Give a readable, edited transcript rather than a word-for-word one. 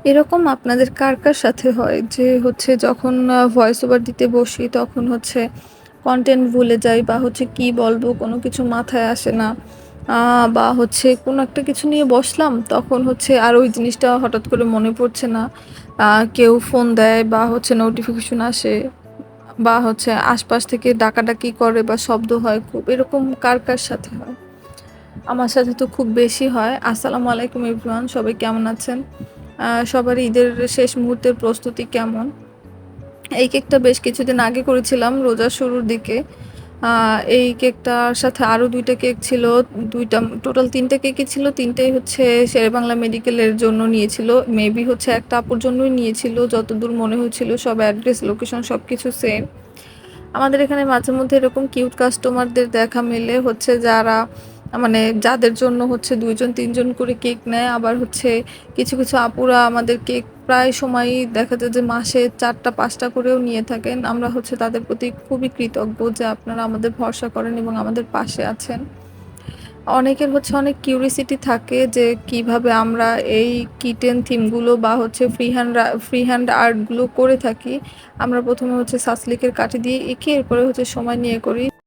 এরকম আপনাদের কার সাথে হয় যে হচ্ছে যখন ভয়েস ওভার দিতে বসি তখন হচ্ছে কনটেন্ট ভুলে যাই বা হচ্ছে কি বলবো কোনো কিছু মাথায় আসে না। বা হচ্ছে কোনো একটা কিছু নিয়ে বসলাম তখন হচ্ছে আর ওই জিনিসটা হঠাৎ করে মনে পড়ছে না। কেউ ফোন দেয় বা হচ্ছে নোটিফিকেশন আসে বা হচ্ছে আশপাশ থেকে ডাকাডাকি করে বা শব্দ হয় খুব। এরকম কার সাথে হয়? আমার সাথে তো খুব বেশি হয়। আসসালামু আলাইকুম এভরিওয়ান, সবাই কেমন আছেন? সবার ঈদের শেষ মুহূর্তের প্রস্তুতি কেমন? এই কেকটা বেশ কিছুদিন আগে করেছিলাম রোজার শুরুর দিকে। এই কেকটার সাথে আরও ২ টা কেক ছিল। ২ টা টোটাল ৩ টা কেকই ছিল। ৩ টাই হচ্ছে শেরেবাংলা মেডিকেলের জন্য নিয়েছিল। মেবি হচ্ছে একটা আপুর জন্যই নিয়েছিল যতদূর মনে হচ্ছিল। সব অ্যাড্রেস, লোকেশন সবকিছু সেম। আমাদের এখানে মাঝে মধ্যে এরকম কিউট কাস্টমারদের দেখা মেলে হচ্ছে যারা মানে যাদের জন্য হচ্ছে ২ জন ৩ জন করে কেক নেয়। আবার হচ্ছে কিছু আপুরা আমাদের কেক প্রায় সময়ই দেখা যায় যে মাসে ৪ টা ৫ টা করেও নিয়ে থাকেন। আমরা হচ্ছে তাদের প্রতি খুবই কৃতজ্ঞ যে আপনারা আমাদের ভরসা করেন এবং আমাদের পাশে আছেন। অনেকের হচ্ছে অনেক কিউরিসিটি থাকে যে কিভাবে আমরা এই কিটেন থিমগুলো বা হচ্ছে ফ্রি হ্যান্ড আর্টগুলো করে থাকি। আমরা ১ম এ হচ্ছে সাসলিকের কাঠি দিয়ে এঁকে এরপরে হচ্ছে সময় নিয়ে করি।